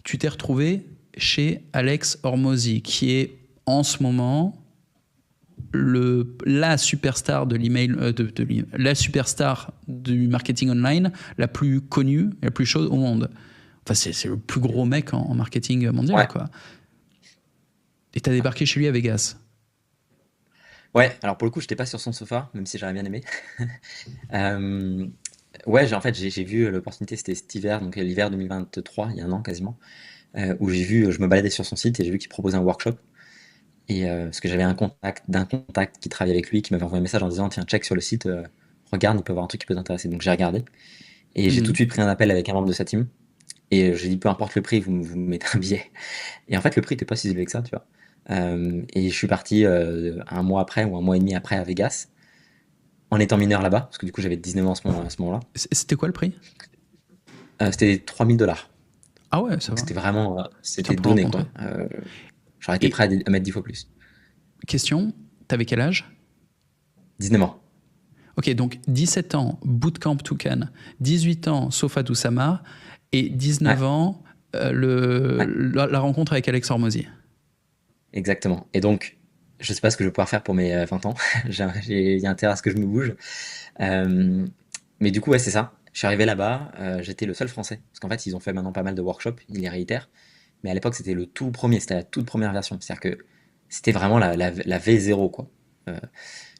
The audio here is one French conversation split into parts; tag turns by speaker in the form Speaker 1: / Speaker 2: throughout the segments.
Speaker 1: tu t'es retrouvé chez Alex Hormozy, qui est en ce moment la superstar de l'email, la superstar du marketing online, la plus connue, la plus chaude au monde. Enfin, c'est le plus gros mec en marketing mondial,
Speaker 2: Ouais.
Speaker 1: quoi. Et t'as débarqué chez lui à Vegas.
Speaker 2: Ouais, alors pour le coup, j'étais pas sur son sofa, même si j'aurais bien aimé. Euh, ouais, en fait, j'ai vu l'opportunité, c'était cet hiver, donc l'hiver 2023, il y a un an quasiment, où j'ai vu, je me baladais sur son site et j'ai vu qu'il proposait un workshop. Et parce que j'avais un contact d'un contact qui travaillait avec lui, qui m'avait envoyé un message en disant, tiens, check sur le site, regarde, il peut y avoir un truc qui peut t'intéresser. Donc j'ai regardé et j'ai tout de
Speaker 1: Mhm.
Speaker 2: suite pris un appel avec un membre de sa team. Et j'ai dit, peu importe le prix, vous me mettez un billet. Et en fait, le prix n'était pas si élevé que ça, tu vois. Et je suis parti un mois après ou un mois et demi après à Vegas, en étant mineur là-bas, parce que du coup j'avais 19 ans à ce moment-là.
Speaker 1: C'était quoi le prix?
Speaker 2: C'était 3000 $.
Speaker 1: Ah ouais, ça
Speaker 2: Donc
Speaker 1: va.
Speaker 2: c'était vraiment,
Speaker 1: C'était un
Speaker 2: c'était
Speaker 1: peu
Speaker 2: donné
Speaker 1: rencontré.
Speaker 2: quoi. J'aurais été prêt
Speaker 1: Et
Speaker 2: à mettre 10 fois plus.
Speaker 1: question, t'avais quel âge?
Speaker 2: 19 ans.
Speaker 1: Ok, donc 17 ans, Bootcamp Toucan, 18 ans, Sofa Doussama, et 19
Speaker 2: Ouais,
Speaker 1: ans,
Speaker 2: ouais,
Speaker 1: la rencontre avec Alex Hormozy.
Speaker 2: exactement. Et donc, je sais pas ce que je vais pouvoir faire pour mes 20 ans. Il y a intérêt à ce que je me bouge. Euh, mais du coup, ouais, c'est ça. Je suis arrivé là-bas, j'étais le seul français. Parce qu'en fait, ils ont fait maintenant pas mal de workshops, ils les réitèrent. Mais à l'époque, c'était le tout premier, c'était la toute première version. C'est-à-dire que c'était vraiment la V0, quoi. Euh,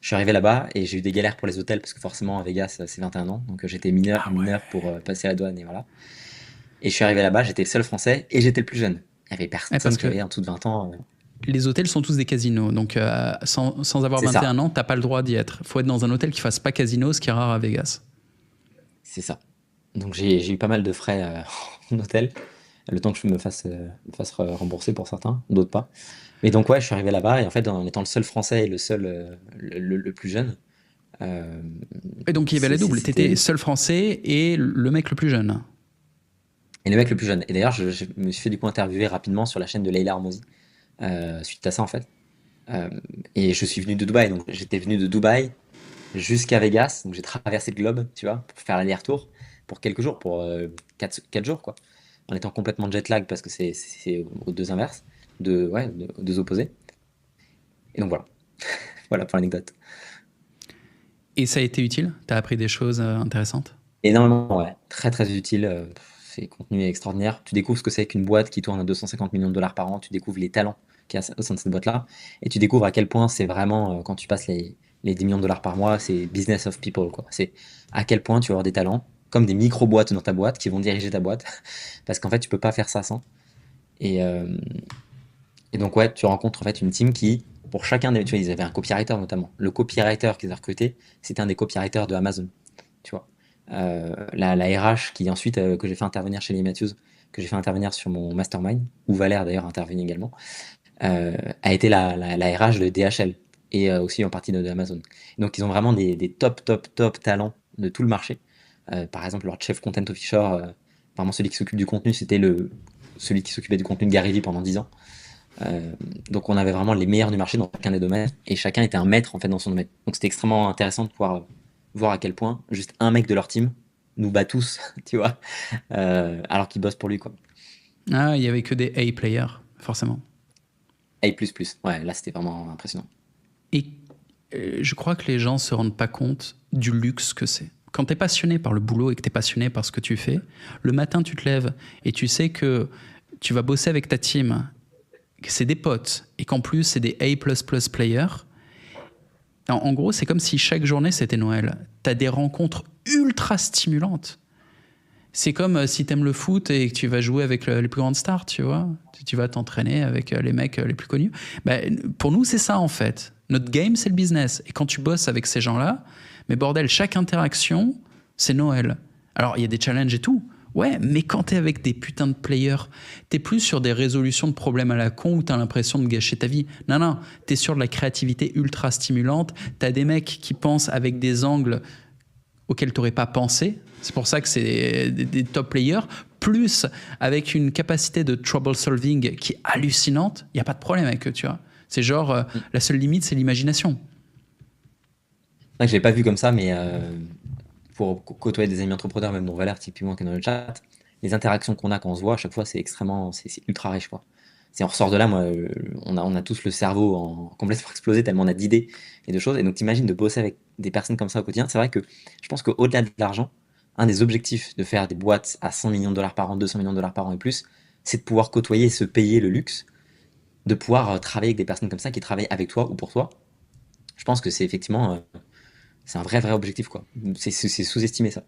Speaker 2: je suis arrivé là-bas et j'ai eu des galères pour les hôtels parce que forcément à Vegas c'est 21 ans, donc j'étais
Speaker 1: Ah ouais.
Speaker 2: mineur pour passer la douane et voilà. Et je suis arrivé là-bas, j'étais le seul français et j'étais le plus jeune. Il y avait
Speaker 1: Ouais,
Speaker 2: personne
Speaker 1: parce
Speaker 2: qui
Speaker 1: que
Speaker 2: avait en dessous de 20 ans.
Speaker 1: les hôtels sont tous des casinos, donc sans avoir
Speaker 2: C'est
Speaker 1: 21
Speaker 2: ça,
Speaker 1: ans, t'as pas le droit d'y être. Faut être dans un hôtel qui fasse pas casino, ce qui est rare à Vegas.
Speaker 2: c'est ça. Donc j'ai eu pas mal de frais en hôtel, le temps que je me fasse rembourser pour certains, d'autres pas. Mais donc ouais, je suis arrivé là-bas et en fait en étant le seul français et le seul le plus jeune, euh,
Speaker 1: Et donc il y avait la double, t'étais
Speaker 2: c'était
Speaker 1: seul français et le mec le plus jeune.
Speaker 2: et le mec le plus jeune. Et d'ailleurs je me suis fait du coup interviewer rapidement sur la chaîne de Leila Hormozi suite à ça en fait. Euh, et je suis venu de Dubaï, donc j'étais venu de Dubaï jusqu'à Vegas, donc j'ai traversé le globe, tu vois, pour faire l'aller-retour pour quelques jours, pour 4 jours quoi, en étant complètement jet lag parce que c'est aux deux inverses, aux deux opposés. Et donc voilà, voilà pour l'anecdote.
Speaker 1: Et ça a été utile? T'as appris des choses intéressantes?
Speaker 2: Énormément, ouais. Très, très utile. C'est contenu extraordinaire. Tu découvres ce que c'est qu'une boîte qui tourne à 250 millions de dollars par an. Tu découvres les talents qu'il y a au sein de cette boîte-là. Et tu découvres à quel point c'est vraiment, quand tu passes les 10 millions de dollars par mois, c'est business of people, quoi. C'est à quel point tu vas avoir des talents, comme des micro-boîtes dans ta boîte, qui vont diriger ta boîte. Parce qu'en fait, tu peux pas faire ça sans. Et, euh, et donc, ouais, tu rencontres en fait une team qui, pour chacun des, tu vois, ils avaient un copywriter notamment. Le copywriter qu'ils ont recruté, c'était un des copywriters de Amazon, tu vois. La RH qui ensuite, que j'ai fait intervenir chez les Matthews, que j'ai fait intervenir sur mon mastermind, où Valère d'ailleurs intervenu également, a été la RH de DHL et aussi en partie de Amazon. Donc ils ont vraiment des top, top, top talents de tout le marché. Par exemple, leur chef content officer, vraiment celui qui s'occupe du contenu, c'était celui qui s'occupait du contenu de Gary Vee pendant 10 ans. Euh, donc on avait vraiment les meilleurs du marché dans chacun des domaines et chacun était un maître en fait dans son domaine. Donc c'était extrêmement intéressant de pouvoir voir à quel point juste un mec de leur team nous bat tous, tu vois, alors qu'il bosse pour lui quoi.
Speaker 1: Ah, il y avait que des A-players, forcément.
Speaker 2: A++, ouais, là c'était vraiment impressionnant.
Speaker 1: Et je crois que les gens se rendent pas compte du luxe que c'est. Quand tu es passionné par le boulot et que tu es passionné par ce que tu fais, le matin tu te lèves et tu sais que tu vas bosser avec ta team, que c'est des potes et qu'en plus c'est des A++ players. En gros, c'est comme si chaque journée c'était Noël. Tu as des rencontres ultra stimulantes. C'est comme si t'aimes le foot et que tu vas jouer avec les plus grandes stars, tu vois. Tu vas t'entraîner avec les mecs les plus connus. Ben, pour nous, c'est ça en fait. Notre game, c'est le business. Et quand tu bosses avec ces gens-là, mais bordel, chaque interaction, c'est Noël. Alors, il y a des challenges et tout. Ouais, mais quand t'es avec des putains de players, t'es plus sur des résolutions de problèmes à la con où t'as l'impression de gâcher ta vie. Non, non, t'es sur de la créativité ultra stimulante. T'as des mecs qui pensent avec des angles auxquels tu n'aurais pas pensé. C'est pour ça que c'est des top players. Plus avec une capacité de trouble solving qui est hallucinante, il n'y a pas de problème avec eux, tu vois. C'est genre,
Speaker 2: Mm.
Speaker 1: la seule limite, c'est l'imagination.
Speaker 2: C'est vrai que je l'ai pas vu comme ça, mais pour côtoyer des amis entrepreneurs, même dont Valère typiquement qui est dans le chat, les interactions qu'on a quand on se voit, à chaque fois, c'est extrêmement, c'est ultra riche, quoi. On ressort de là, moi, on a tous le cerveau complètement explosé tellement on a d'idées et de choses. Et donc, t'imagines de bosser avec des personnes comme ça au quotidien. C'est vrai que je pense qu'au-delà de l'argent, un des objectifs de faire des boîtes à 100 millions de dollars par an, 200 millions de dollars par an et plus, c'est de pouvoir côtoyer et se payer le luxe, de pouvoir travailler avec des personnes comme ça qui travaillent avec toi ou pour toi. Je pense que c'est effectivement, c'est un vrai, vrai objectif, quoi. C'est sous-estimé, ça.